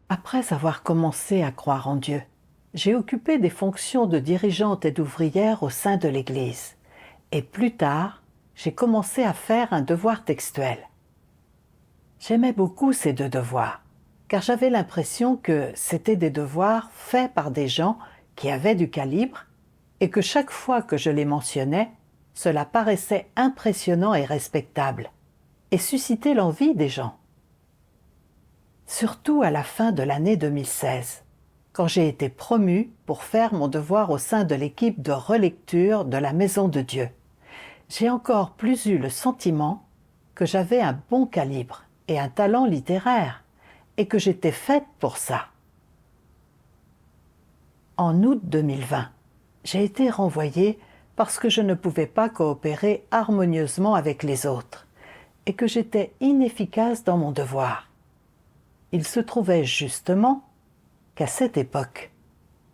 Après avoir commencé à croire en Dieu, j'ai occupé des fonctions de dirigeante et d'ouvrière au sein de l'Église. Et plus tard, j'ai commencé à faire un devoir textuel. J'aimais beaucoup ces deux devoirs, car j'avais l'impression que c'étaient des devoirs faits par des gens qui avaient du calibre et que chaque fois que je les mentionnais, cela paraissait impressionnant et respectable, et suscitait l'envie des gens. Surtout à la fin de l'année 2016, quand j'ai été promue pour faire mon devoir au sein de l'équipe de relecture de la Maison de Dieu. J'ai encore plus eu le sentiment que j'avais un bon calibre et un talent littéraire, et que j'étais faite pour ça. En août 2020, j'ai été renvoyée parce que je ne pouvais pas coopérer harmonieusement avec les autres, et que j'étais inefficace dans mon devoir. Il se trouvait justement qu'à cette époque,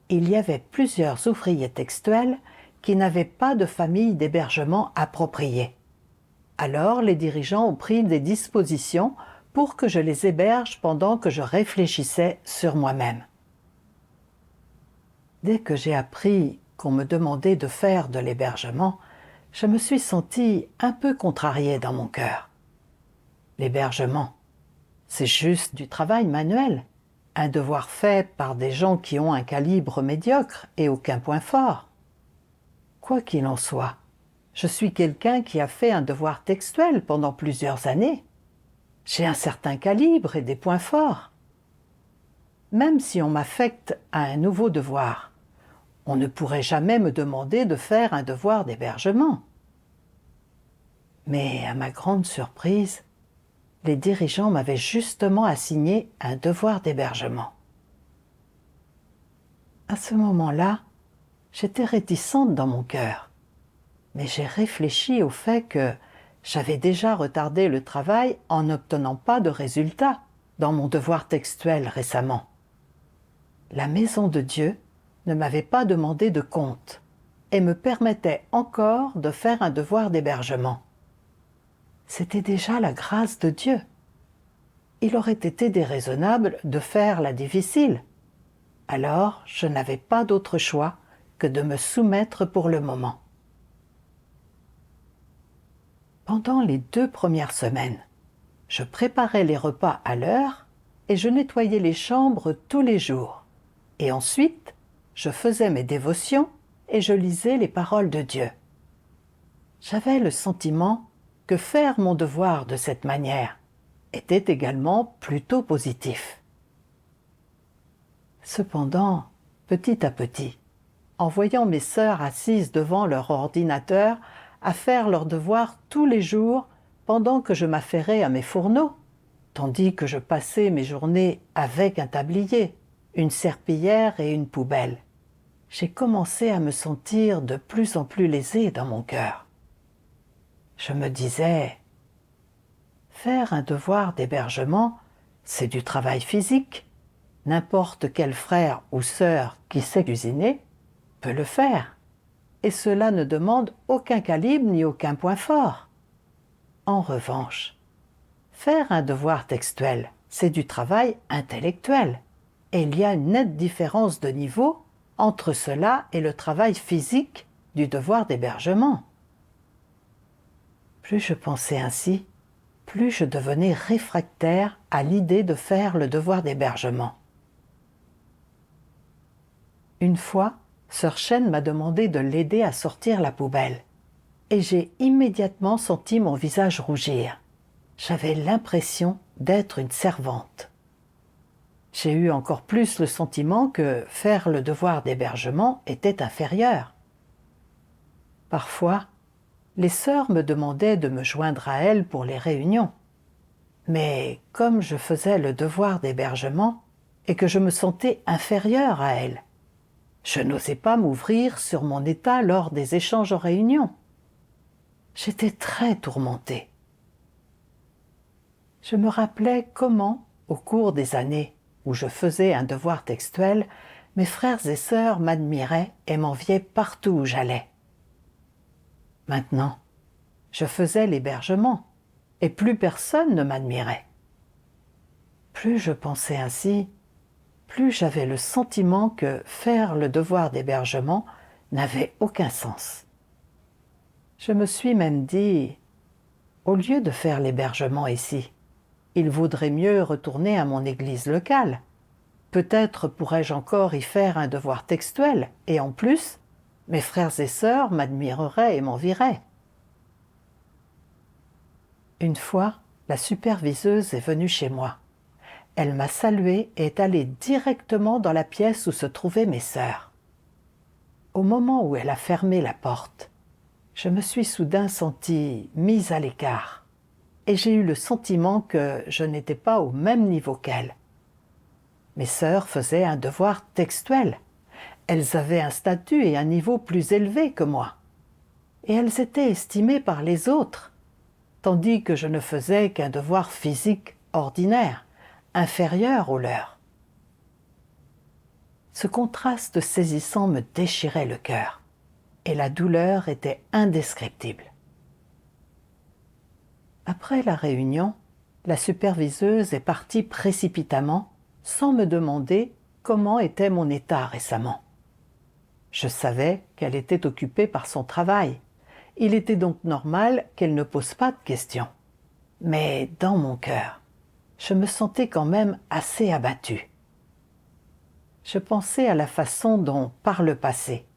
il y avait plusieurs ouvriers textuels qui n'avaient pas de famille d'hébergement appropriée. Alors les dirigeants ont pris des dispositions pour que je les héberge pendant que je réfléchissais sur moi-même. Dès que j'ai appris qu'on me demandait de faire de l'hébergement, je me suis sentie un peu contrariée dans mon cœur. L'hébergement, c'est juste du travail manuel, un devoir fait par des gens qui ont un calibre médiocre et aucun point fort. Quoi qu'il en soit, je suis quelqu'un qui a fait un devoir textuel pendant plusieurs années. J'ai un certain calibre et des points forts. Même si on m'affecte à un nouveau devoir, on ne pourrait jamais me demander de faire un devoir d'hébergement. Mais à ma grande surprise, les dirigeants m'avaient justement assigné un devoir d'hébergement. À ce moment-là, j'étais réticente dans mon cœur, mais j'ai réfléchi au fait que j'avais déjà retardé le travail en n'obtenant pas de résultats dans mon devoir textuel récemment. La Maison de Dieu ne m'avait pas demandé de compte et me permettait encore de faire un devoir d'hébergement. C'était déjà la grâce de Dieu. Il aurait été déraisonnable de faire la difficile. Alors, je n'avais pas d'autre choix que de me soumettre pour le moment. Pendant les 2 premières semaines, je préparais les repas à l'heure et je nettoyais les chambres tous les jours. Et ensuite, je faisais mes dévotions et je lisais les paroles de Dieu. J'avais le sentiment que faire mon devoir de cette manière était également plutôt positif. Cependant, petit à petit, en voyant mes sœurs assises devant leur ordinateur à faire leurs devoirs tous les jours pendant que je m'affairais à mes fourneaux, tandis que je passais mes journées avec un tablier, une serpillière et une poubelle, j'ai commencé à me sentir de plus en plus lésée dans mon cœur. Je me disais, faire un devoir d'hébergement, c'est du travail physique. N'importe quel frère ou sœur qui sait cuisiner peut le faire. Et cela ne demande aucun calibre ni aucun point fort. En revanche, faire un devoir textuel, c'est du travail intellectuel. Et il y a une nette différence de niveau entre cela et le travail physique du devoir d'hébergement. Plus je pensais ainsi, plus je devenais réfractaire à l'idée de faire le devoir d'hébergement. Une fois, sœur Chen m'a demandé de l'aider à sortir la poubelle. Et j'ai immédiatement senti mon visage rougir. J'avais l'impression d'être une servante. J'ai eu encore plus le sentiment que faire le devoir d'hébergement était inférieur. Parfois, les sœurs me demandaient de me joindre à elles pour les réunions. Mais comme je faisais le devoir d'hébergement et que je me sentais inférieure à elles, je n'osais pas m'ouvrir sur mon état lors des échanges en réunion. J'étais très tourmentée. Je me rappelais comment, au cours des années où je faisais un devoir textuel, mes frères et sœurs m'admiraient et m'enviaient partout où j'allais. Maintenant, je faisais l'hébergement et plus personne ne m'admirait. Plus je pensais ainsi, plus j'avais le sentiment que faire le devoir d'hébergement n'avait aucun sens. Je me suis même dit, au lieu de faire l'hébergement ici, il vaudrait mieux retourner à mon église locale. Peut-être pourrais-je encore y faire un devoir textuel, et en plus, mes frères et sœurs m'admireraient et m'envieraient. Une fois, la superviseuse est venue chez moi. Elle m'a salué et est allée directement dans la pièce où se trouvaient mes sœurs. Au moment où elle a fermé la porte, je me suis soudain sentie mise à l'écart et j'ai eu le sentiment que je n'étais pas au même niveau qu'elle. Mes sœurs faisaient un devoir textuel. Elles avaient un statut et un niveau plus élevés que moi. Et elles étaient estimées par les autres, tandis que je ne faisais qu'un devoir physique ordinaire, inférieur au leur. Ce contraste saisissant me déchirait le cœur, et la douleur était indescriptible. Après la réunion, la superviseuse est partie précipitamment, sans me demander comment était mon état récemment. Je savais qu'elle était occupée par son travail. Il était donc normal qu'elle ne pose pas de questions. Mais dans mon cœur, je me sentais quand même assez abattue. Je pensais à la façon dont, par le passé,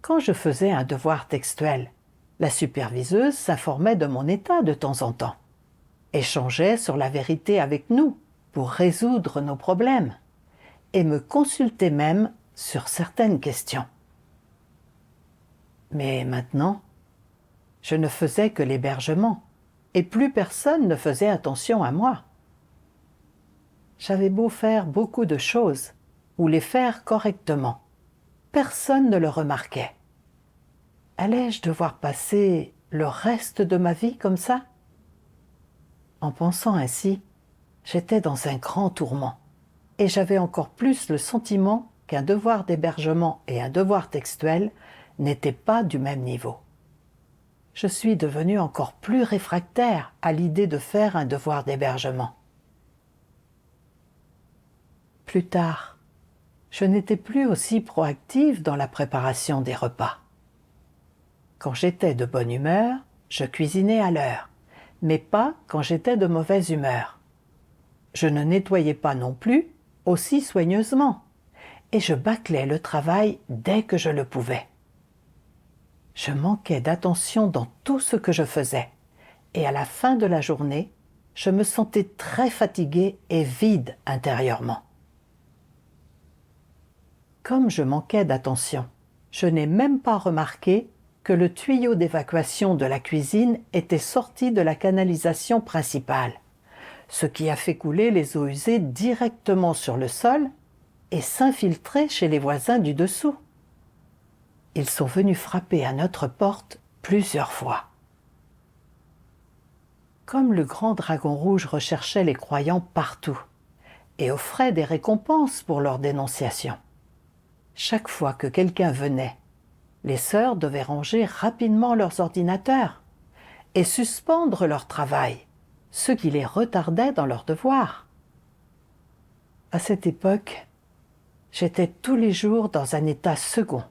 quand je faisais un devoir textuel, la superviseuse s'informait de mon état de temps en temps, échangeait sur la vérité avec nous pour résoudre nos problèmes, et me consultait même sur certaines questions. Mais maintenant, je ne faisais que l'hébergement, et plus personne ne faisait attention à moi. J'avais beau faire beaucoup de choses, ou les faire correctement, personne ne le remarquait. Allais-je devoir passer le reste de ma vie comme ça? En pensant ainsi, j'étais dans un grand tourment, et j'avais encore plus le sentiment qu'un devoir d'hébergement et un devoir textuel n'étaient pas du même niveau. Je suis devenue encore plus réfractaire à l'idée de faire un devoir d'hébergement. Plus tard, je n'étais plus aussi proactive dans la préparation des repas. Quand j'étais de bonne humeur, je cuisinais à l'heure, mais pas quand j'étais de mauvaise humeur. Je ne nettoyais pas non plus aussi soigneusement, et je bâclais le travail dès que je le pouvais. Je manquais d'attention dans tout ce que je faisais, et à la fin de la journée, je me sentais très fatiguée et vide intérieurement. Comme je manquais d'attention, je n'ai même pas remarqué que le tuyau d'évacuation de la cuisine était sorti de la canalisation principale, ce qui a fait couler les eaux usées directement sur le sol et s'infiltrer chez les voisins du dessous. Ils sont venus frapper à notre porte plusieurs fois. Comme le grand dragon rouge recherchait les croyants partout et offrait des récompenses pour leur dénonciation, chaque fois que quelqu'un venait, les sœurs devaient ranger rapidement leurs ordinateurs et suspendre leur travail, ce qui les retardait dans leurs devoirs. À cette époque, j'étais tous les jours dans un état second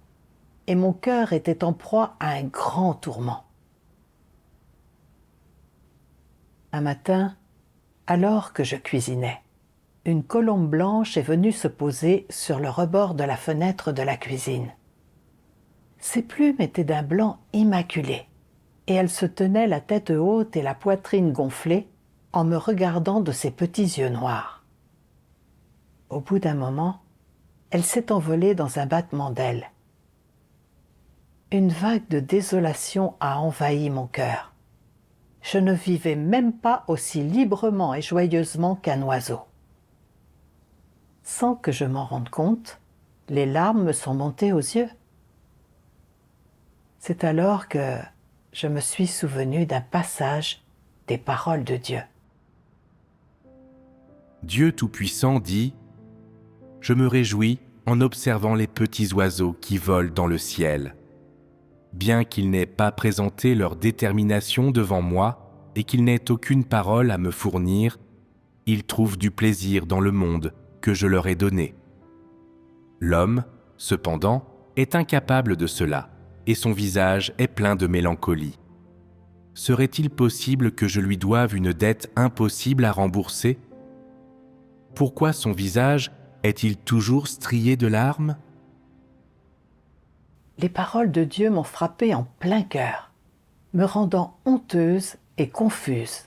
et mon cœur était en proie à un grand tourment. Un matin, alors que je cuisinais, une colombe blanche est venue se poser sur le rebord de la fenêtre de la cuisine. Ses plumes étaient d'un blanc immaculé, et elle se tenait la tête haute et la poitrine gonflée en me regardant de ses petits yeux noirs. Au bout d'un moment, elle s'est envolée dans un battement d'ailes. Une vague de désolation a envahi mon cœur. Je ne vivais même pas aussi librement et joyeusement qu'un oiseau. Sans que je m'en rende compte, les larmes me sont montées aux yeux. C'est alors que je me suis souvenu d'un passage des paroles de Dieu. Dieu Tout-Puissant dit « Je me réjouis en observant les petits oiseaux qui volent dans le ciel. Bien qu'ils n'aient pas présenté leur détermination devant moi et qu'ils n'aient aucune parole à me fournir, ils trouvent du plaisir dans le monde que je leur ai donné. L'homme, cependant, est incapable de cela, et son visage est plein de mélancolie. Serait-il possible que je lui doive une dette impossible à rembourser ? Pourquoi son visage est-il toujours strié de larmes ? Les paroles de Dieu m'ont frappée en plein cœur, me rendant honteuse et confuse.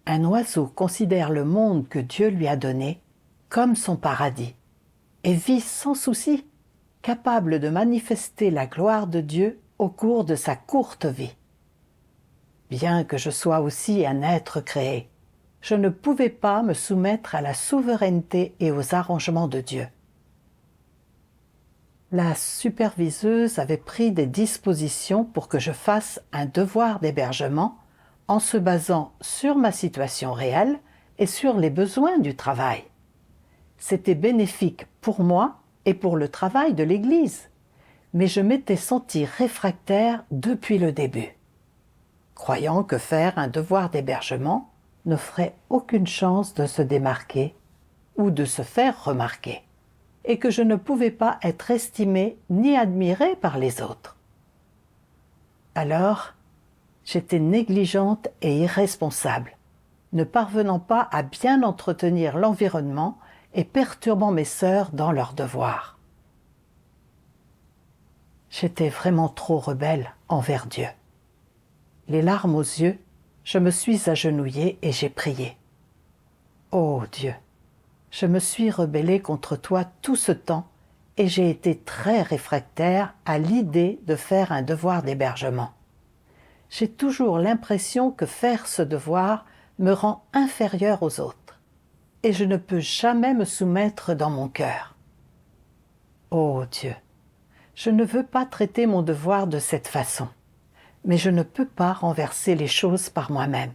Un oiseau considère le monde que Dieu lui a donné comme son paradis et vit sans souci, capable de manifester la gloire de Dieu au cours de sa courte vie. Bien que je sois aussi un être créé, je ne pouvais pas me soumettre à la souveraineté et aux arrangements de Dieu. La superviseuse avait pris des dispositions pour que je fasse un devoir d'hébergement en se basant sur ma situation réelle et sur les besoins du travail. C'était bénéfique pour moi et pour le travail de l'Église, mais je m'étais sentie réfractaire depuis le début, croyant que faire un devoir d'hébergement n'offrait aucune chance de se démarquer ou de se faire remarquer, et que je ne pouvais pas être estimée ni admirée par les autres. Alors, j'étais négligente et irresponsable, ne parvenant pas à bien entretenir l'environnement et perturbant mes sœurs dans leurs devoirs. J'étais vraiment trop rebelle envers Dieu. Les larmes aux yeux, je me suis agenouillée et j'ai prié. Ô Dieu, je me suis rebellée contre toi tout ce temps et j'ai été très réfractaire à l'idée de faire un devoir d'hébergement. J'ai toujours l'impression que faire ce devoir me rend inférieure aux autres et je ne peux jamais me soumettre dans mon cœur. Ô Dieu, je ne veux pas traiter mon devoir de cette façon, mais je ne peux pas renverser les choses par moi-même.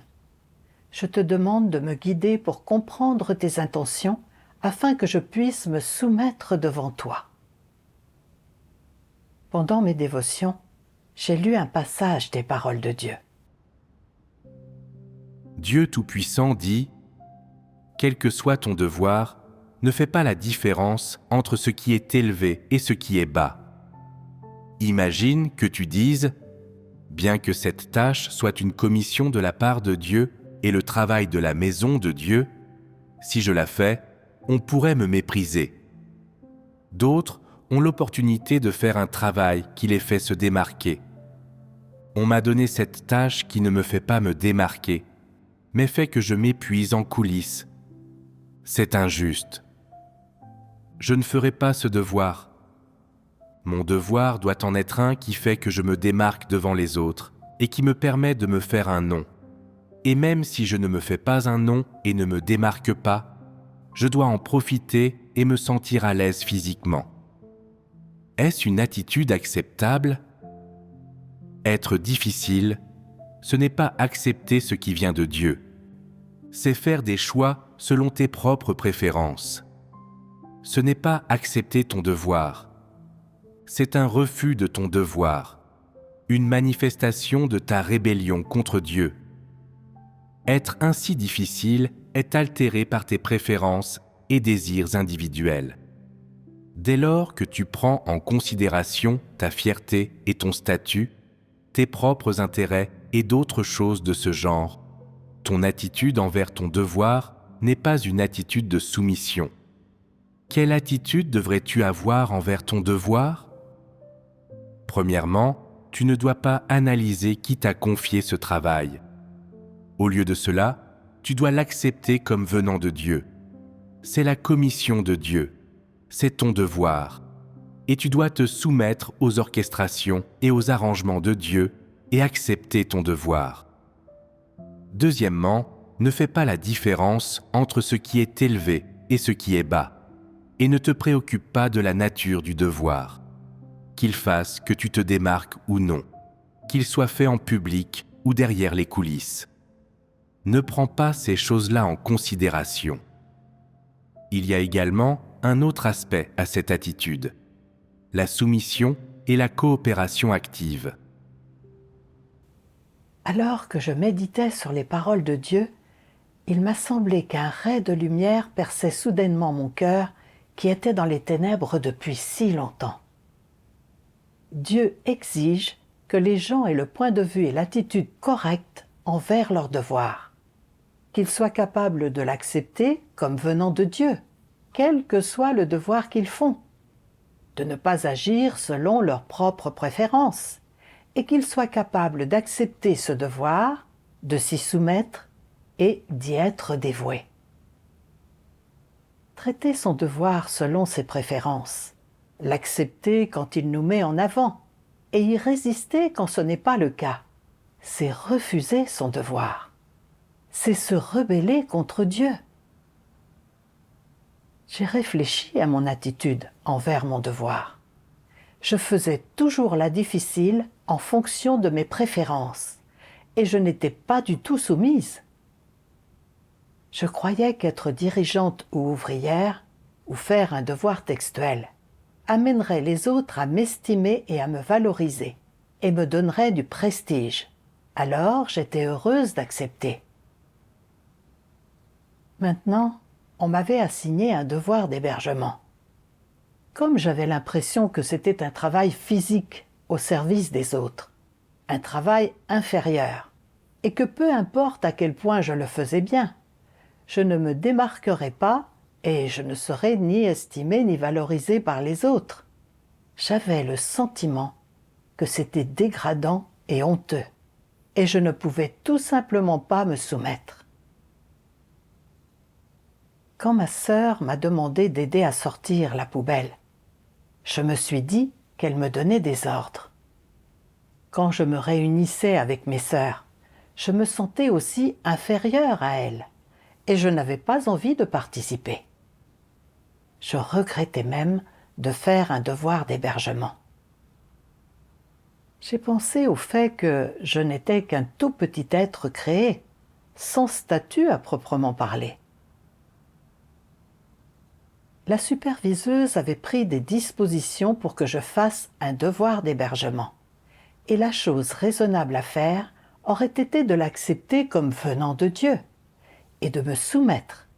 Je te demande de me guider pour comprendre tes intentions afin que je puisse me soumettre devant toi. Pendant mes dévotions, j'ai lu un passage des paroles de Dieu. Dieu Tout-Puissant dit « Quel que soit ton devoir, ne fais pas la différence entre ce qui est élevé et ce qui est bas. Imagine que tu dises « Bien que cette tâche soit une commission de la part de Dieu et le travail de la maison de Dieu, si je la fais, on pourrait me mépriser. D'autres ont l'opportunité de faire un travail qui les fait se démarquer. On m'a donné cette tâche qui ne me fait pas me démarquer, mais fait que je m'épuise en coulisses. C'est injuste. Je ne ferai pas ce devoir. Mon devoir doit en être un qui fait que je me démarque devant les autres et qui me permet de me faire un nom. Et même si je ne me fais pas un nom et ne me démarque pas, je dois en profiter et me sentir à l'aise physiquement. Est-ce une attitude acceptable ? Être difficile, ce n'est pas accepter ce qui vient de Dieu. C'est faire des choix selon tes propres préférences. Ce n'est pas accepter ton devoir. C'est un refus de ton devoir, une manifestation de ta rébellion contre Dieu. Être ainsi difficile est altéré par tes préférences et désirs individuels. Dès lors que tu prends en considération ta fierté et ton statut, tes propres intérêts et d'autres choses de ce genre, ton attitude envers ton devoir n'est pas une attitude de soumission. Quelle attitude devrais-tu avoir envers ton devoir ? Premièrement, tu ne dois pas analyser qui t'a confié ce travail. Au lieu de cela, tu dois l'accepter comme venant de Dieu. C'est la commission de Dieu. C'est ton devoir. Et tu dois te soumettre aux orchestrations et aux arrangements de Dieu et accepter ton devoir. Deuxièmement, ne fais pas la différence entre ce qui est élevé et ce qui est bas, et ne te préoccupe pas de la nature du devoir. Qu'il fasse que tu te démarques ou non, qu'il soit fait en public ou derrière les coulisses. Ne prends pas ces choses-là en considération. Il y a également un autre aspect à cette attitude, la soumission et la coopération active. Alors que je méditais sur les paroles de Dieu, il m'a semblé qu'un ray de lumière perçait soudainement mon cœur qui étaient dans les ténèbres depuis si longtemps. Dieu exige que les gens aient le point de vue et l'attitude correcte envers leur devoir, qu'ils soient capables de l'accepter comme venant de Dieu, quel que soit le devoir qu'ils font, de ne pas agir selon leurs propres préférences, et qu'ils soient capables d'accepter ce devoir, de s'y soumettre et d'y être dévoués. Traiter son devoir selon ses préférences, l'accepter quand il nous met en avant, et y résister quand ce n'est pas le cas, c'est refuser son devoir. C'est se rebeller contre Dieu. J'ai réfléchi à mon attitude envers mon devoir. Je faisais toujours la difficile en fonction de mes préférences, et je n'étais pas du tout soumise. Je croyais qu'être dirigeante ou ouvrière, ou faire un devoir textuel, amènerait les autres à m'estimer et à me valoriser, et me donnerait du prestige. Alors j'étais heureuse d'accepter. Maintenant, on m'avait assigné un devoir d'hébergement. Comme j'avais l'impression que c'était un travail physique au service des autres, un travail inférieur, et que peu importe à quel point je le faisais bien, je ne me démarquerais pas et je ne serais ni estimée ni valorisée par les autres. J'avais le sentiment que c'était dégradant et honteux, et je ne pouvais tout simplement pas me soumettre. Quand ma sœur m'a demandé d'aider à sortir la poubelle, je me suis dit qu'elle me donnait des ordres. Quand je me réunissais avec mes sœurs, je me sentais aussi inférieure à elles, et je n'avais pas envie de participer. Je regrettais même de faire un devoir d'hébergement. J'ai pensé au fait que je n'étais qu'un tout petit être créé, sans statut à proprement parler. La superviseuse avait pris des dispositions pour que je fasse un devoir d'hébergement, et la chose raisonnable à faire aurait été de l'accepter comme venant de Dieu, et de me soumettre.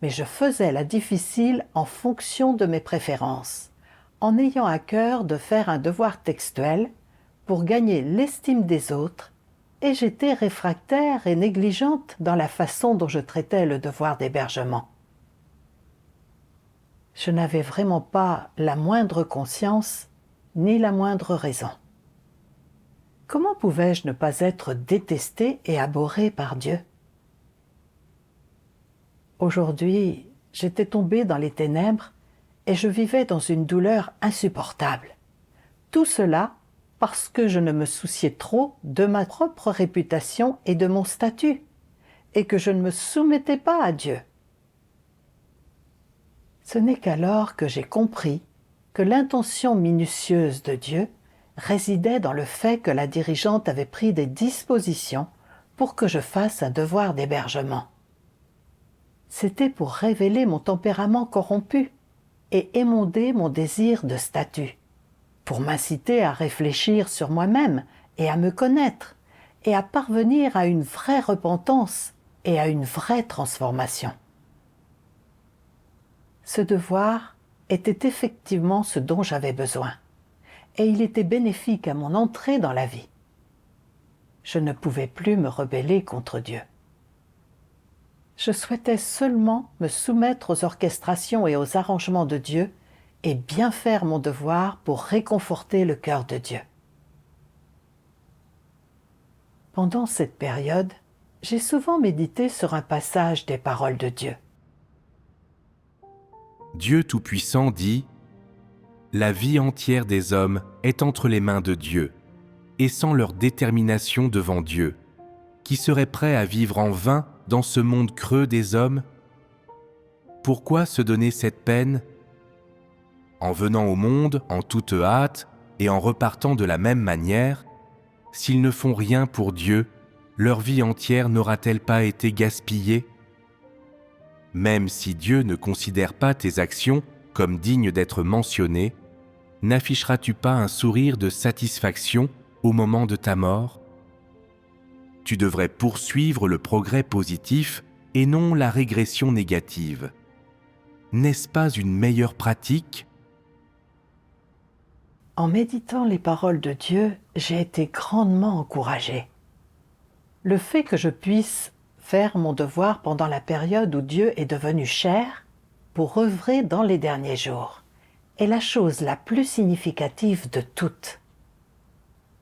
Mais je faisais la difficile en fonction de mes préférences, en ayant à cœur de faire un devoir textuel pour gagner l'estime des autres, et j'étais réfractaire et négligente dans la façon dont je traitais le devoir d'hébergement. Je n'avais vraiment pas la moindre conscience, ni la moindre raison. Comment pouvais-je ne pas être détestée et abhorrée par Dieu? Aujourd'hui, j'étais tombée dans les ténèbres et je vivais dans une douleur insupportable. Tout cela parce que je ne me souciais trop de ma propre réputation et de mon statut, et que je ne me soumettais pas à Dieu. Ce n'est qu'alors que j'ai compris que l'intention minutieuse de Dieu résidait dans le fait que la dirigeante avait pris des dispositions pour que je fasse un devoir d'hébergement. C'était pour révéler mon tempérament corrompu et émonder mon désir de statut, pour m'inciter à réfléchir sur moi-même et à me connaître, et à parvenir à une vraie repentance et à une vraie transformation. Ce devoir était effectivement ce dont j'avais besoin, et il était bénéfique à mon entrée dans la vie. Je ne pouvais plus me rebeller contre Dieu. Je souhaitais seulement me soumettre aux orchestrations et aux arrangements de Dieu et bien faire mon devoir pour réconforter le cœur de Dieu. Pendant cette période, j'ai souvent médité sur un passage des paroles de Dieu. Dieu Tout-Puissant dit « La vie entière des hommes est entre les mains de Dieu, et sans leur détermination devant Dieu, qui serait prêt à vivre en vain dans ce monde creux des hommes? Pourquoi se donner cette peine? En venant au monde en toute hâte et en repartant de la même manière, s'ils ne font rien pour Dieu, leur vie entière n'aura-t-elle pas été gaspillée? Même si Dieu ne considère pas tes actions comme dignes d'être mentionnées, n'afficheras-tu pas un sourire de satisfaction au moment de ta mort? Tu devrais poursuivre le progrès positif et non la régression négative. N'est-ce pas une meilleure pratique ? En méditant les paroles de Dieu, j'ai été grandement encouragée. Le fait que je puisse faire mon devoir pendant la période où Dieu est devenu chair pour œuvrer dans les derniers jours est la chose la plus significative de toutes.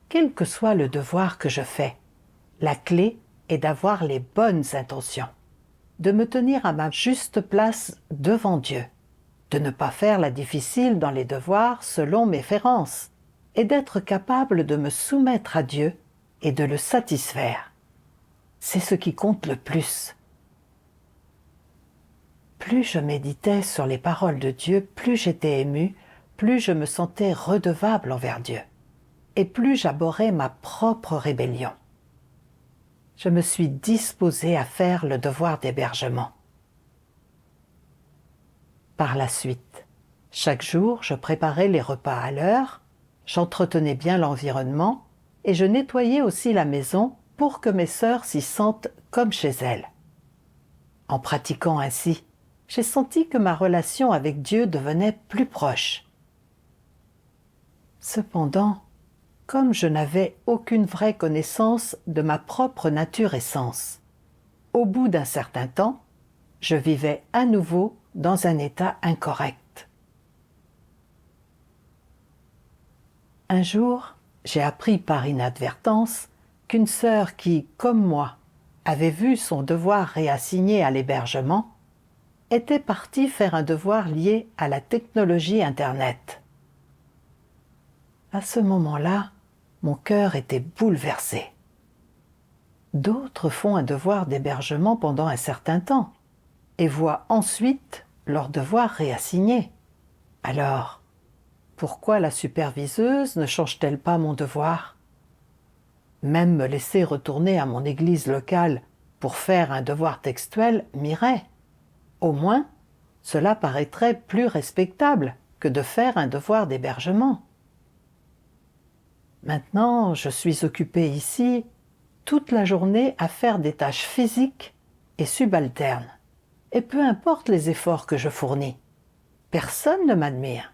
Quel que soit le devoir que je fais, la clé est d'avoir les bonnes intentions, de me tenir à ma juste place devant Dieu, de ne pas faire la difficile dans les devoirs selon mes férences, et d'être capable de me soumettre à Dieu et de le satisfaire. C'est ce qui compte le plus. Plus je méditais sur les paroles de Dieu, plus j'étais émue, plus je me sentais redevable envers Dieu, et plus j'abhorrais ma propre rébellion. Je me suis disposée à faire le devoir d'hébergement. Par la suite, chaque jour, je préparais les repas à l'heure, j'entretenais bien l'environnement et je nettoyais aussi la maison pour que mes sœurs s'y sentent comme chez elles. En pratiquant ainsi, j'ai senti que ma relation avec Dieu devenait plus proche. Cependant, comme je n'avais aucune vraie connaissance de ma propre nature et sens, au bout d'un certain temps, je vivais à nouveau dans un état incorrect. Un jour, j'ai appris par inadvertance qu'une sœur qui, comme moi, avait vu son devoir réassigné à l'hébergement, était partie faire un devoir lié à la technologie Internet. À ce moment-là, mon cœur était bouleversé. D'autres font un devoir d'hébergement pendant un certain temps et voient ensuite leur devoir réassigné. Alors, pourquoi la superviseuse ne change-t-elle pas mon devoir ? Même me laisser retourner à mon église locale pour faire un devoir textuel m'irait. Au moins, cela paraîtrait plus respectable que de faire un devoir d'hébergement. Maintenant, je suis occupée ici toute la journée à faire des tâches physiques et subalternes. Et peu importe les efforts que je fournis, personne ne m'admire.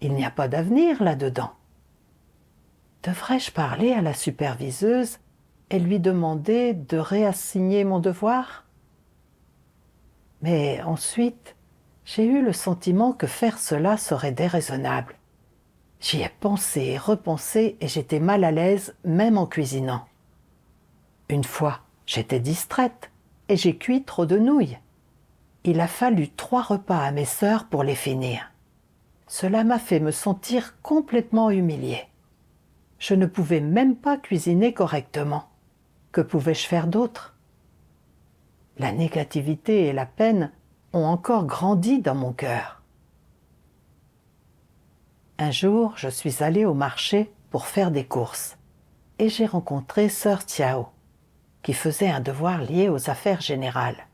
Il n'y a pas d'avenir là-dedans. Devrais-je parler à la superviseuse et lui demander de réassigner mon devoir ? Mais ensuite, j'ai eu le sentiment que faire cela serait déraisonnable. J'y ai pensé et repensé et j'étais mal à l'aise même en cuisinant. Une fois, j'étais distraite et j'ai cuit trop de nouilles. Il a fallu 3 repas à mes sœurs pour les finir. Cela m'a fait me sentir complètement humiliée. Je ne pouvais même pas cuisiner correctement. Que pouvais-je faire d'autre ? La négativité et la peine ont encore grandi dans mon cœur. Un jour, je suis allée au marché pour faire des courses et j'ai rencontré sœur Tiao, qui faisait un devoir lié aux affaires générales.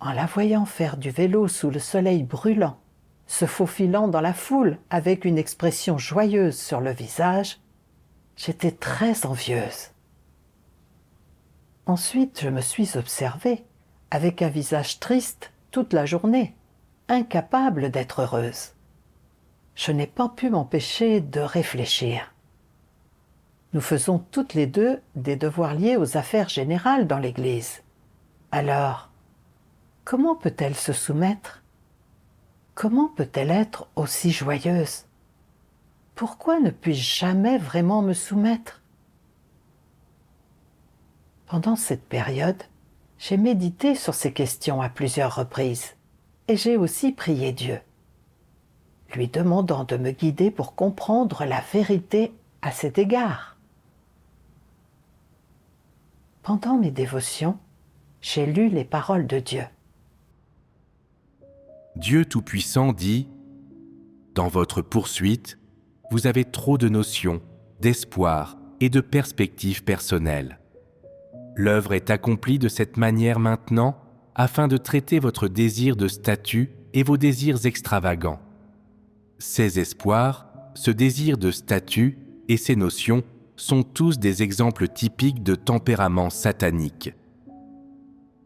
En la voyant faire du vélo sous le soleil brûlant, se faufilant dans la foule avec une expression joyeuse sur le visage, j'étais très envieuse. Ensuite, je me suis observée, avec un visage triste toute la journée, incapable d'être heureuse. Je n'ai pas pu m'empêcher de réfléchir. Nous faisons toutes les deux des devoirs liés aux affaires générales dans l'Église. Alors, comment peut-elle se soumettre ? Comment peut-elle être aussi joyeuse ? Pourquoi ne puis-je jamais vraiment me soumettre ? Pendant cette période, j'ai médité sur ces questions à plusieurs reprises et j'ai aussi prié Dieu, lui demandant de me guider pour comprendre la vérité à cet égard. Pendant mes dévotions, j'ai lu les paroles de Dieu. Dieu Tout-Puissant dit « Dans votre poursuite, vous avez trop de notions, d'espoir et de perspectives personnelles. L'œuvre est accomplie de cette manière maintenant afin de traiter votre désir de statut et vos désirs extravagants. Ces espoirs, ce désir de statut et ces notions sont tous des exemples typiques de tempérament satanique.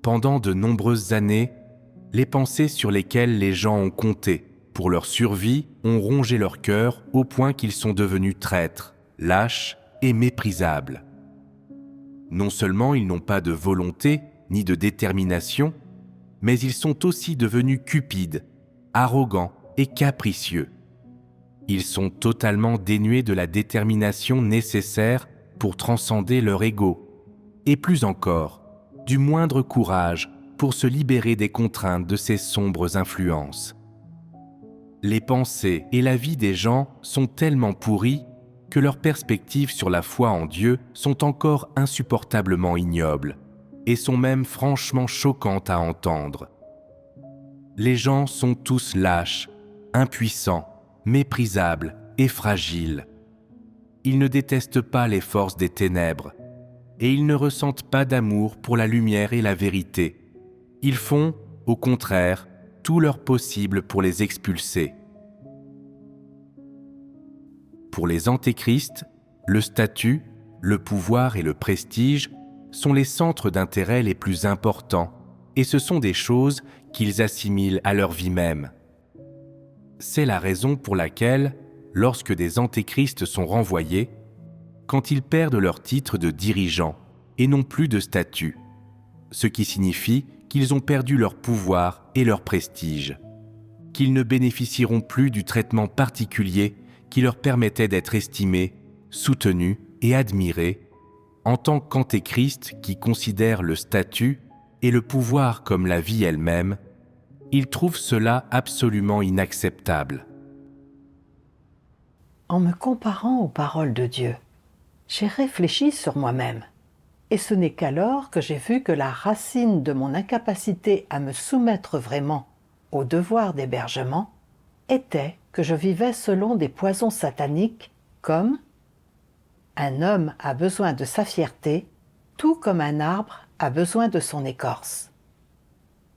Pendant de nombreuses années, les pensées sur lesquelles les gens ont compté pour leur survie ont rongé leur cœur au point qu'ils sont devenus traîtres, lâches et méprisables. Non seulement ils n'ont pas de volonté ni de détermination, mais ils sont aussi devenus cupides, arrogants et capricieux. Ils sont totalement dénués de la détermination nécessaire pour transcender leur ego, et plus encore, du moindre courage pour se libérer des contraintes de ces sombres influences. Les pensées et la vie des gens sont tellement pourries que leurs perspectives sur la foi en Dieu sont encore insupportablement ignobles et sont même franchement choquantes à entendre. Les gens sont tous lâches, impuissants, méprisables et fragiles. Ils ne détestent pas les forces des ténèbres et ils ne ressentent pas d'amour pour la lumière et la vérité. Ils font, au contraire, tout leur possible pour les expulser. Pour les antéchrists, le statut, le pouvoir et le prestige sont les centres d'intérêt les plus importants et ce sont des choses qu'ils assimilent à leur vie même. C'est la raison pour laquelle, lorsque des antéchrists sont renvoyés, quand ils perdent leur titre de dirigeant et n'ont plus de statut, ce qui signifie qu'ils ont perdu leur pouvoir et leur prestige, qu'ils ne bénéficieront plus du traitement particulier qui leur permettait d'être estimés, soutenus et admirés en tant qu'antéchristes qui considèrent le statut et le pouvoir comme la vie elle-même. Ils trouvent cela absolument inacceptable. En me comparant aux paroles de Dieu, j'ai réfléchi sur moi-même. Et ce n'est qu'alors que j'ai vu que la racine de mon incapacité à me soumettre vraiment au devoir d'hébergement était que je vivais selon des poisons sataniques comme « Un homme a besoin de sa fierté, tout comme un arbre a besoin de son écorce.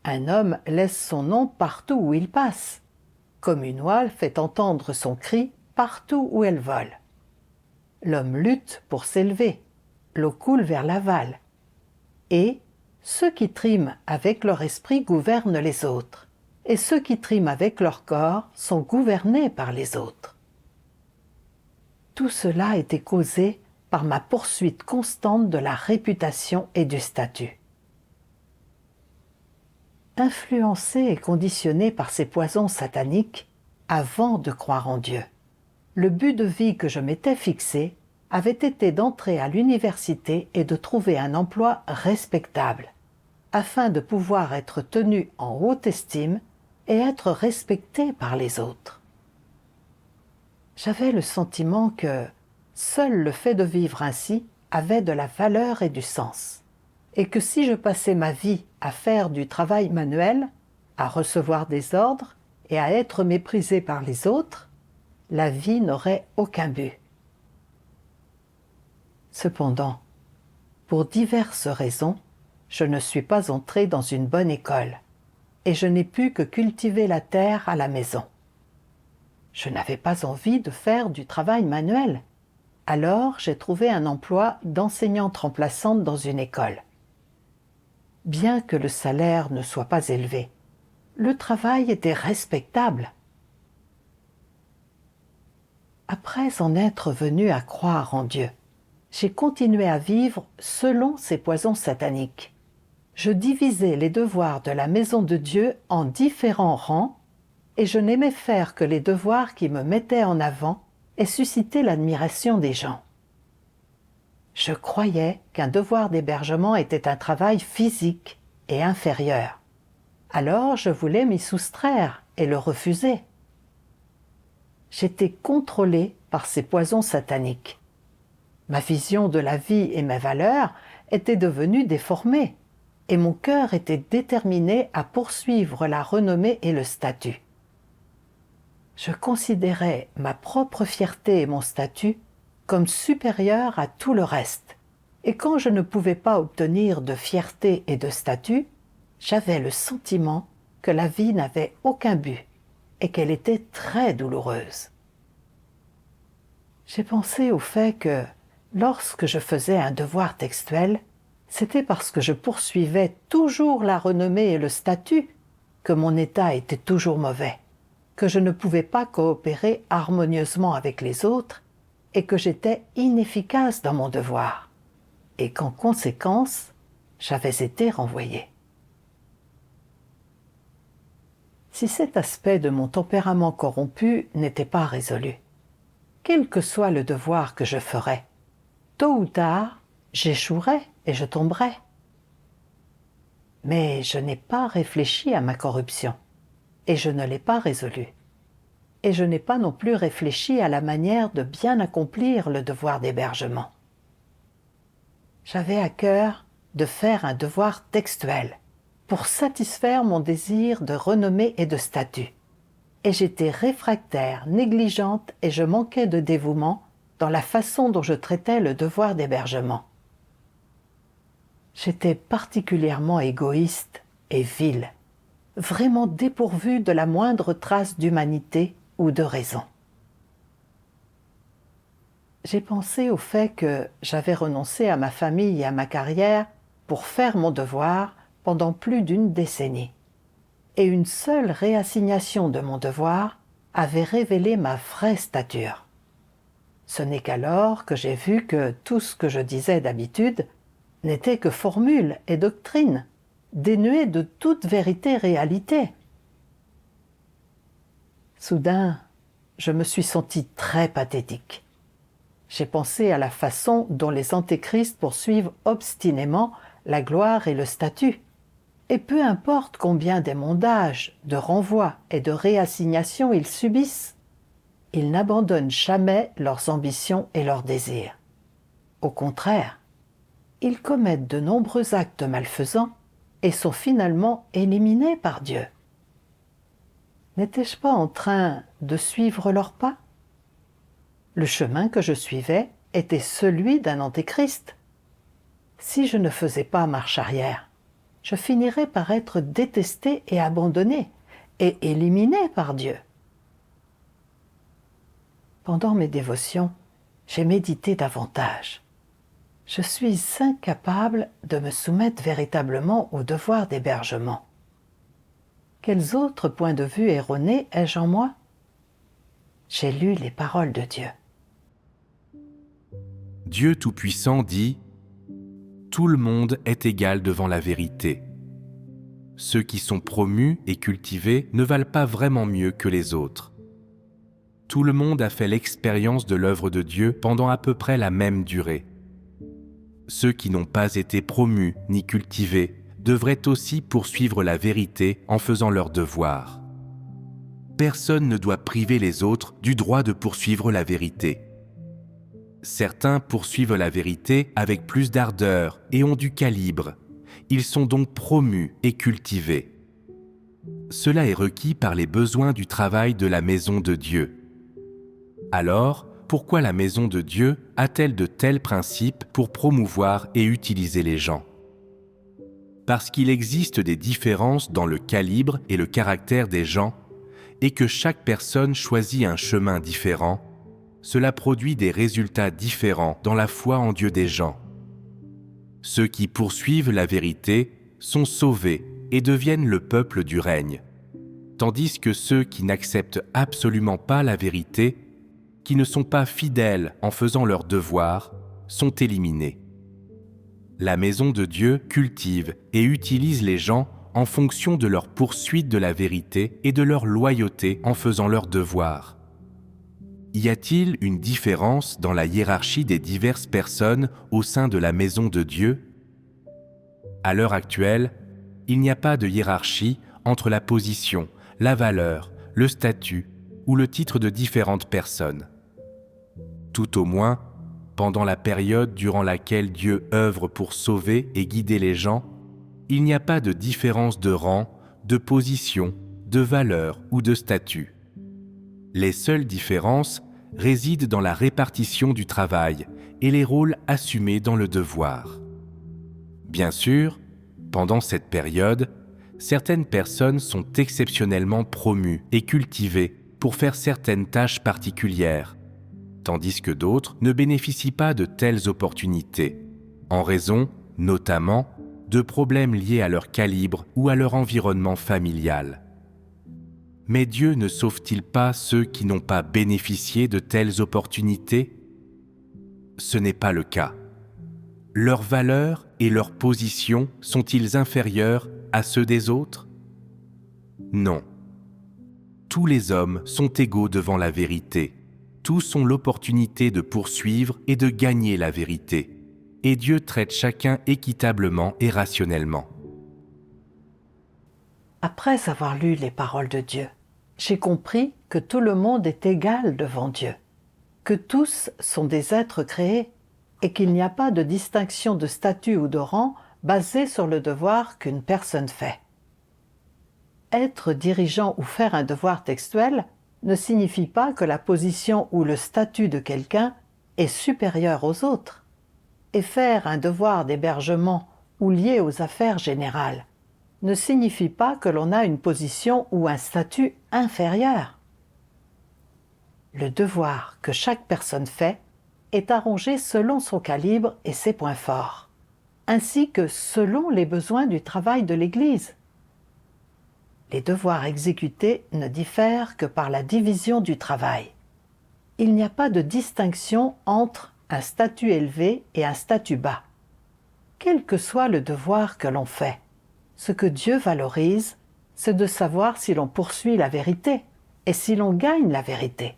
Un homme laisse son nom partout où il passe, comme une oie fait entendre son cri partout où elle vole. L'homme lutte pour s'élever, l'eau coule vers l'aval. Et ceux qui triment avec leur esprit gouvernent les autres, et ceux qui triment avec leur corps sont gouvernés par les autres. » Tout cela était causé par ma poursuite constante de la réputation et du statut. Influencé et conditionné par ces poisons sataniques, avant de croire en Dieu, le but de vie que je m'étais fixé avait été d'entrer à l'université et de trouver un emploi respectable, afin de pouvoir être tenu en haute estime et être respecté par les autres. J'avais le sentiment que seul le fait de vivre ainsi avait de la valeur et du sens, et que si je passais ma vie à faire du travail manuel, à recevoir des ordres et à être méprisé par les autres, la vie n'aurait aucun but. Cependant, pour diverses raisons, je ne suis pas entré dans une bonne école, et je n'ai pu que cultiver la terre à la maison. Je n'avais pas envie de faire du travail manuel. Alors j'ai trouvé un emploi d'enseignante remplaçante dans une école. Bien que le salaire ne soit pas élevé, le travail était respectable. Après en être venu à croire en Dieu, j'ai continué à vivre selon ces poisons sataniques. Je divisais les devoirs de la maison de Dieu en différents rangs et je n'aimais faire que les devoirs qui me mettaient en avant et suscitaient l'admiration des gens. Je croyais qu'un devoir d'hébergement était un travail physique et inférieur. Alors je voulais m'y soustraire et le refuser. J'étais contrôlée par ces poisons sataniques. Ma vision de la vie et mes valeurs étaient devenues déformées, et mon cœur était déterminé à poursuivre la renommée et le statut. Je considérais ma propre fierté et mon statut comme supérieurs à tout le reste, et quand je ne pouvais pas obtenir de fierté et de statut, j'avais le sentiment que la vie n'avait aucun but et qu'elle était très douloureuse. J'ai pensé au fait que, lorsque je faisais un devoir textuel, c'était parce que je poursuivais toujours la renommée et le statut que mon état était toujours mauvais, que je ne pouvais pas coopérer harmonieusement avec les autres et que j'étais inefficace dans mon devoir, et qu'en conséquence, j'avais été renvoyée. Si cet aspect de mon tempérament corrompu n'était pas résolu, quel que soit le devoir que je ferais, tôt ou tard, j'échouerais et je tomberais. Mais je n'ai pas réfléchi à ma corruption, et je ne l'ai pas résolue. Et je n'ai pas non plus réfléchi à la manière de bien accomplir le devoir d'hébergement. J'avais à cœur de faire un devoir textuel, pour satisfaire mon désir de renommée et de statut. Et j'étais réfractaire, négligente et je manquais de dévouement dans la façon dont je traitais le devoir d'hébergement. J'étais particulièrement égoïste et vil, vraiment dépourvu de la moindre trace d'humanité ou de raison. J'ai pensé au fait que j'avais renoncé à ma famille et à ma carrière pour faire mon devoir pendant plus d'une décennie. Et une seule réassignation de mon devoir avait révélé ma vraie stature. Ce n'est qu'alors que j'ai vu que tout ce que je disais d'habitude n'était que formule et doctrine, dénuées de toute vérité réalité. Soudain, je me suis senti très pathétique. J'ai pensé à la façon dont les antéchrists poursuivent obstinément la gloire et le statut. Et peu importe combien d'émondages, de renvois et de réassignations ils subissent, ils n'abandonnent jamais leurs ambitions et leurs désirs. Au contraire, ils commettent de nombreux actes malfaisants et sont finalement éliminés par Dieu. N'étais-je pas en train de suivre leurs pas? Le chemin que je suivais était celui d'un antéchrist. Si je ne faisais pas marche arrière, je finirais par être détesté et abandonné, et éliminé par Dieu. Pendant mes dévotions, j'ai médité davantage. Je suis incapable de me soumettre véritablement au devoir d'hébergement. Quels autres points de vue erronés ai-je en moi? J'ai lu les paroles de Dieu. Dieu Tout-Puissant dit « Tout le monde est égal devant la vérité. Ceux qui sont promus et cultivés ne valent pas vraiment mieux que les autres. Tout le monde a fait l'expérience de l'œuvre de Dieu pendant à peu près la même durée. Ceux qui n'ont pas été promus ni cultivés devraient aussi poursuivre la vérité en faisant leur devoir. Personne ne doit priver les autres du droit de poursuivre la vérité. Certains poursuivent la vérité avec plus d'ardeur et ont du calibre. Ils sont donc promus et cultivés. Cela est requis par les besoins du travail de la maison de Dieu. Alors, pourquoi la maison de Dieu a-t-elle de tels principes pour promouvoir et utiliser les gens? Parce qu'il existe des différences dans le calibre et le caractère des gens et que chaque personne choisit un chemin différent, cela produit des résultats différents dans la foi en Dieu des gens. Ceux qui poursuivent la vérité sont sauvés et deviennent le peuple du règne, tandis que ceux qui n'acceptent absolument pas la vérité, qui ne sont pas fidèles en faisant leur devoir, sont éliminés. La maison de Dieu cultive et utilise les gens en fonction de leur poursuite de la vérité et de leur loyauté en faisant leur devoir. Y a-t-il une différence dans la hiérarchie des diverses personnes au sein de la maison de Dieu? À l'heure actuelle, il n'y a pas de hiérarchie entre la position, la valeur, le statut ou le titre de différentes personnes. Tout au moins, pendant la période durant laquelle Dieu œuvre pour sauver et guider les gens, il n'y a pas de différence de rang, de position, de valeur ou de statut. Les seules différences résident dans la répartition du travail et les rôles assumés dans le devoir. Bien sûr, pendant cette période, certaines personnes sont exceptionnellement promues et cultivées pour faire certaines tâches particulières, tandis que d'autres ne bénéficient pas de telles opportunités, en raison, notamment, de problèmes liés à leur calibre ou à leur environnement familial. Mais Dieu ne sauve-t-il pas ceux qui n'ont pas bénéficié de telles opportunités ? Ce n'est pas le cas. Leurs valeurs et leurs positions sont-ils inférieurs à ceux des autres ? Non. Tous les hommes sont égaux devant la vérité. Tous ont l'opportunité de poursuivre et de gagner la vérité. Et Dieu traite chacun équitablement et rationnellement. Après avoir lu les paroles de Dieu, j'ai compris que tout le monde est égal devant Dieu, que tous sont des êtres créés et qu'il n'y a pas de distinction de statut ou de rang basée sur le devoir qu'une personne fait. Être dirigeant ou faire un devoir textuel ne signifie pas que la position ou le statut de quelqu'un est supérieur aux autres. Et faire un devoir d'hébergement ou lié aux affaires générales ne signifie pas que l'on a une position ou un statut inférieur. Le devoir que chaque personne fait est arrangé selon son calibre et ses points forts, ainsi que selon les besoins du travail de l'Église. Les devoirs exécutés ne diffèrent que par la division du travail. Il n'y a pas de distinction entre un statut élevé et un statut bas. Quel que soit le devoir que l'on fait, ce que Dieu valorise, c'est de savoir si l'on poursuit la vérité et si l'on gagne la vérité.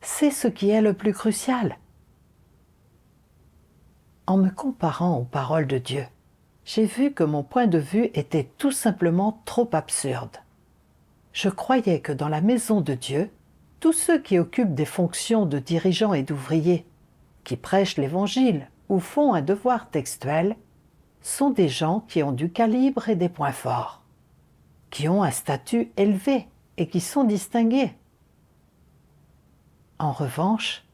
C'est ce qui est le plus crucial. En me comparant aux paroles de Dieu, j'ai vu que mon point de vue était tout simplement trop absurde. Je croyais que dans la maison de Dieu, tous ceux qui occupent des fonctions de dirigeants et d'ouvriers, qui prêchent l'Évangile ou font un devoir textuel, sont des gens qui ont du calibre et des points forts, qui ont un statut élevé et qui sont distingués. En revanche,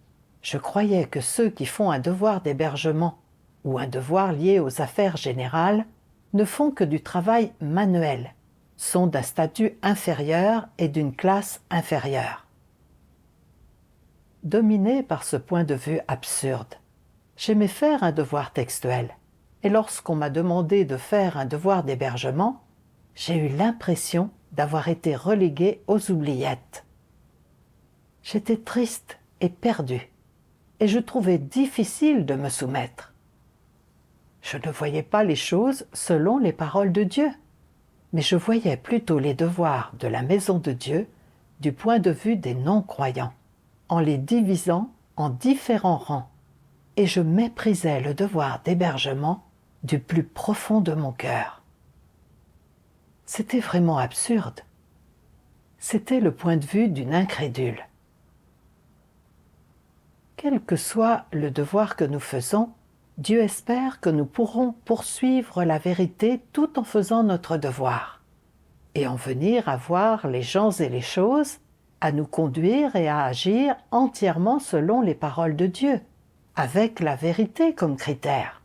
je croyais que ceux qui font un devoir d'hébergement ou un devoir lié aux affaires générales ne font que du travail manuel, sont d'un statut inférieur et d'une classe inférieure. Dominé par ce point de vue absurde, j'aimais faire un devoir textuel, et lorsqu'on m'a demandé de faire un devoir d'hébergement, j'ai eu l'impression d'avoir été relégué aux oubliettes. J'étais triste et perdu, et je trouvais difficile de me soumettre. Je ne voyais pas les choses selon les paroles de Dieu, mais je voyais plutôt les devoirs de la maison de Dieu du point de vue des non-croyants, en les divisant en différents rangs, et je méprisais le devoir d'hébergement du plus profond de mon cœur. C'était vraiment absurde. C'était le point de vue d'une incrédule. Quel que soit le devoir que nous faisons, Dieu espère que nous pourrons poursuivre la vérité tout en faisant notre devoir, et en venir à voir les gens et les choses, à nous conduire et à agir entièrement selon les paroles de Dieu, avec la vérité comme critère.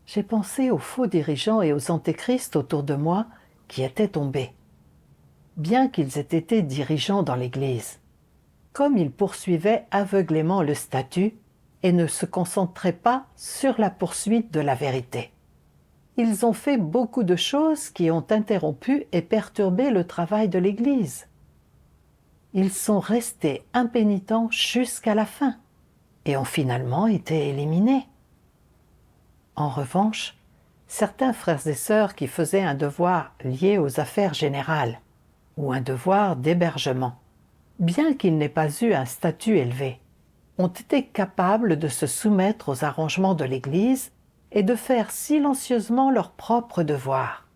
J'ai pensé aux faux dirigeants et aux antéchrists autour de moi qui étaient tombés. Bien qu'ils aient été dirigeants dans l'Église, comme ils poursuivaient aveuglément le statut et ne se concentraient pas sur la poursuite de la vérité. Ils ont fait beaucoup de choses qui ont interrompu et perturbé le travail de l'Église. Ils sont restés impénitents jusqu'à la fin et ont finalement été éliminés. En revanche, certains frères et sœurs qui faisaient un devoir lié aux affaires générales ou un devoir d'hébergement, bien qu'ils n'aient pas eu un statut élevé, ont été capables de se soumettre aux arrangements de l'Église et de faire silencieusement leur propre devoir.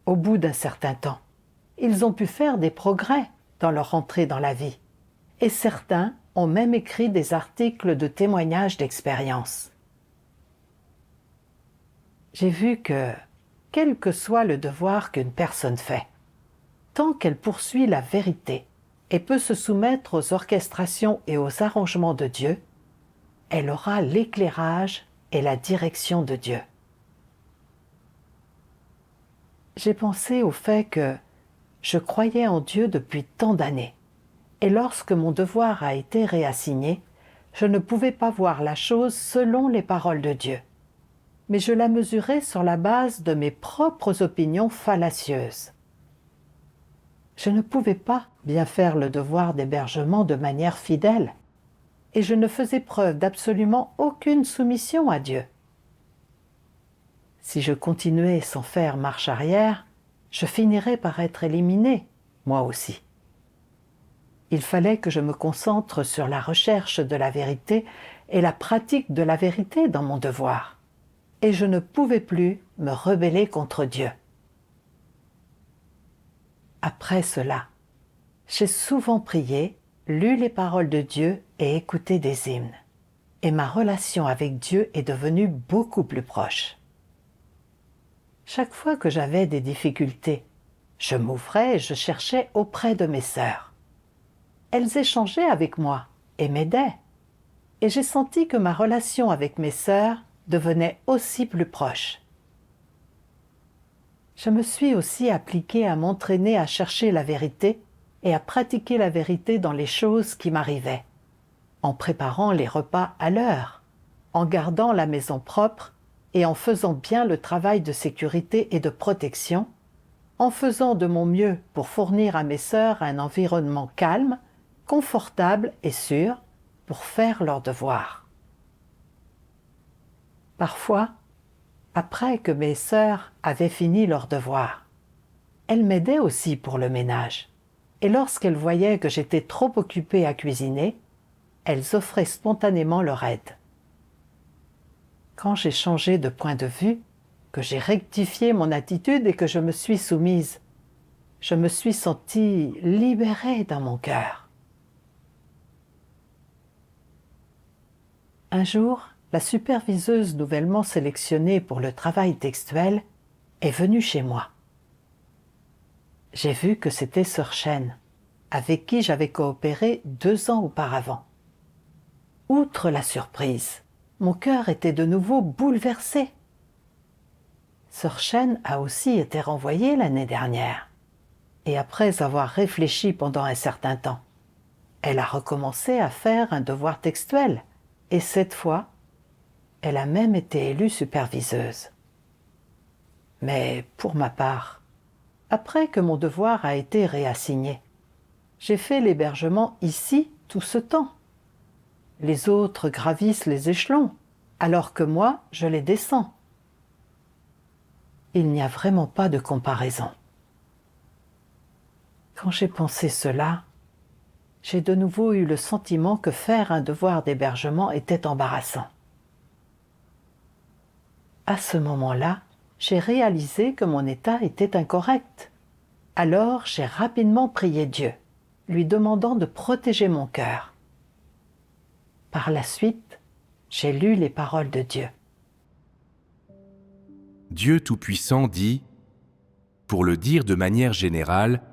Au bout d'un certain temps, ils ont pu faire des progrès dans leur entrée dans la vie, et certains ont même écrit des articles de témoignages d'expérience. J'ai vu que, quel que soit le devoir qu'une personne fait, tant qu'elle poursuit la vérité et peut se soumettre aux orchestrations et aux arrangements de Dieu, elle aura l'éclairage et la direction de Dieu. J'ai pensé au fait que je croyais en Dieu depuis tant d'années, et lorsque mon devoir a été réassigné, je ne pouvais pas voir la chose selon les paroles de Dieu. mais je la mesurais sur la base de mes propres opinions fallacieuses. Je ne pouvais pas bien faire le devoir d'hébergement de manière fidèle, et je ne faisais preuve d'absolument aucune soumission à Dieu. Si je continuais sans faire marche arrière, je finirais par être éliminé, moi aussi. Il fallait que je me concentre sur la recherche de la vérité et la pratique de la vérité dans mon devoir, et je ne pouvais plus me rebeller contre Dieu. Après cela, j'ai souvent prié, lu les paroles de Dieu et écouté des hymnes, et ma relation avec Dieu est devenue beaucoup plus proche. Chaque fois que j'avais des difficultés, je m'ouvrais et je cherchais auprès de mes sœurs. Elles échangeaient avec moi et m'aidaient, et j'ai senti que ma relation avec mes sœurs devenait aussi plus proche. Je me suis aussi appliquée à m'entraîner à chercher la vérité et à pratiquer la vérité dans les choses qui m'arrivaient, en préparant les repas à l'heure, en gardant la maison propre et en faisant bien le travail de sécurité et de protection, en faisant de mon mieux pour fournir à mes sœurs un environnement calme, confortable et sûr pour faire leurs devoirs. Parfois, après que mes sœurs avaient fini leurs devoirs, elles m'aidaient aussi pour le ménage, et lorsqu'elles voyaient que j'étais trop occupée à cuisiner, elles offraient spontanément leur aide. Quand j'ai changé de point de vue, que j'ai rectifié mon attitude et que je me suis soumise, je me suis sentie libérée dans mon cœur. Un jour, la superviseuse nouvellement sélectionnée pour le travail textuel est venue chez moi. J'ai vu que c'était Sœur Chêne, avec qui j'avais coopéré 2 ans auparavant. Outre la surprise, mon cœur était de nouveau bouleversé. Sœur Chêne a aussi été renvoyée l'année dernière, et après avoir réfléchi pendant un certain temps, elle a recommencé à faire un devoir textuel, et cette fois, elle a même été élue superviseuse. Mais pour ma part, après que mon devoir a été réassigné, j'ai fait l'hébergement ici tout ce temps. Les autres gravissent les échelons, alors que moi, je les descends. Il n'y a vraiment pas de comparaison. Quand j'ai pensé cela, j'ai de nouveau eu le sentiment que faire un devoir d'hébergement était embarrassant. À ce moment-là, j'ai réalisé que mon état était incorrect. Alors j'ai rapidement prié Dieu, lui demandant de protéger mon cœur. Par la suite, j'ai lu les paroles de Dieu. Dieu Tout-Puissant dit « Pour le dire de manière générale,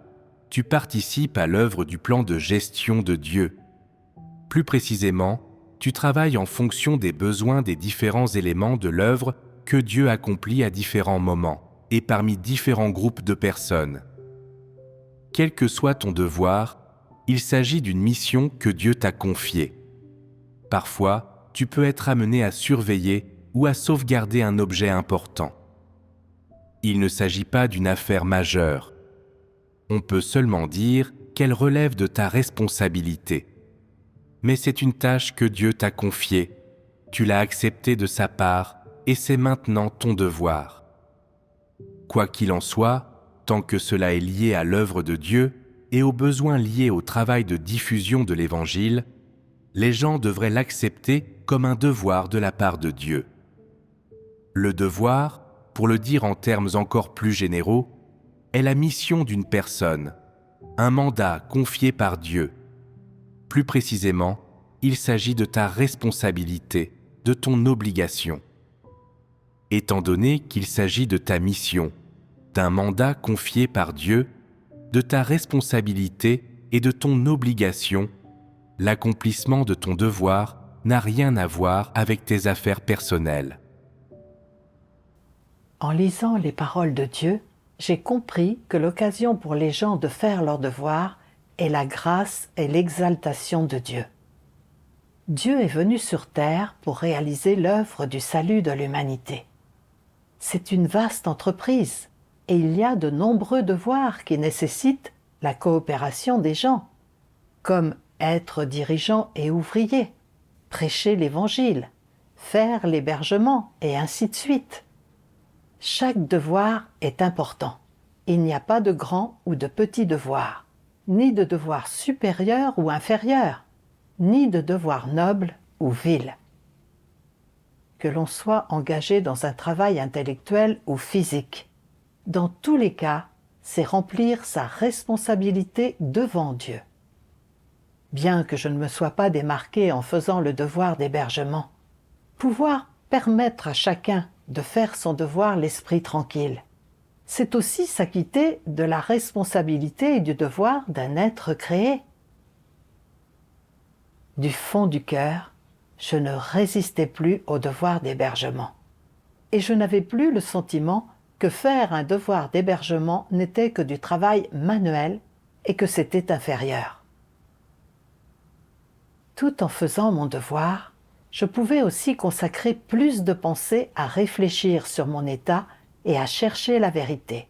tu participes à l'œuvre du plan de gestion de Dieu. Plus précisément, tu travailles en fonction des besoins des différents éléments de l'œuvre que Dieu accomplit à différents moments et parmi différents groupes de personnes. Quel que soit ton devoir, il s'agit d'une mission que Dieu t'a confiée. Parfois, tu peux être amené à surveiller ou à sauvegarder un objet important. Il ne s'agit pas d'une affaire majeure. On peut seulement dire qu'elle relève de ta responsabilité. Mais c'est une tâche que Dieu t'a confiée, tu l'as acceptée de sa part et c'est maintenant ton devoir. Quoi qu'il en soit, tant que cela est lié à l'œuvre de Dieu et aux besoins liés au travail de diffusion de l'Évangile, les gens devraient l'accepter comme un devoir de la part de Dieu. Le devoir, pour le dire en termes encore plus généraux, est la mission d'une personne, un mandat confié par Dieu. Plus précisément, il s'agit de ta responsabilité, de ton obligation. Étant donné qu'il s'agit de ta mission, d'un mandat confié par Dieu, de ta responsabilité et de ton obligation, l'accomplissement de ton devoir n'a rien à voir avec tes affaires personnelles. En lisant les paroles de Dieu, j'ai compris que l'occasion pour les gens de faire leur devoir est la grâce et l'exaltation de Dieu. Dieu est venu sur terre pour réaliser l'œuvre du salut de l'humanité. C'est une vaste entreprise et il y a de nombreux devoirs qui nécessitent la coopération des gens, comme être dirigeant et ouvrier, prêcher l'Évangile, faire l'hébergement et ainsi de suite. Chaque devoir est important. Il n'y a pas de grand ou de petit devoir, ni de devoir supérieur ou inférieur, ni de devoir noble ou vil. Que l'on soit engagé dans un travail intellectuel ou physique, dans tous les cas, c'est remplir sa responsabilité devant Dieu. Bien que je ne me sois pas démarqué en faisant le devoir d'hébergement, pouvoir permettre à chacun de faire son devoir l'esprit tranquille, c'est aussi s'acquitter de la responsabilité et du devoir d'un être créé. Du fond du cœur, je ne résistais plus au devoir d'hébergement. Et je n'avais plus le sentiment que faire un devoir d'hébergement n'était que du travail manuel et que c'était inférieur. Tout en faisant mon devoir, je pouvais aussi consacrer plus de pensées à réfléchir sur mon état et à chercher la vérité.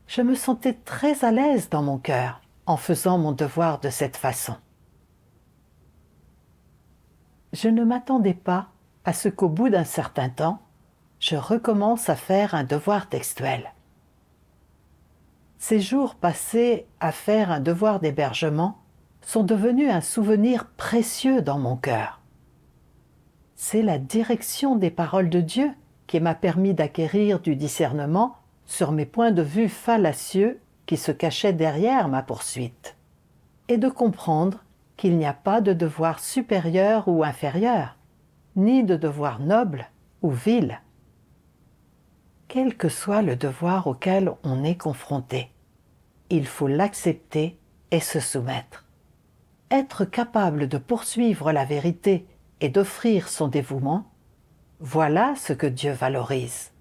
Je me sentais très à l'aise dans mon cœur en faisant mon devoir de cette façon. Je ne m'attendais pas à ce qu'au bout d'un certain temps, je recommence à faire un devoir textuel. Ces jours passés à faire un devoir d'hébergement sont devenus un souvenir précieux dans mon cœur. C'est la direction des paroles de Dieu qui m'a permis d'acquérir du discernement sur mes points de vue fallacieux qui se cachaient derrière ma poursuite, et de comprendre qu'il n'y a pas de devoir supérieur ou inférieur, ni de devoir noble ou vil. Quel que soit le devoir auquel on est confronté, il faut l'accepter et se soumettre. Être capable de poursuivre la vérité et d'offrir son dévouement, voilà ce que Dieu valorise.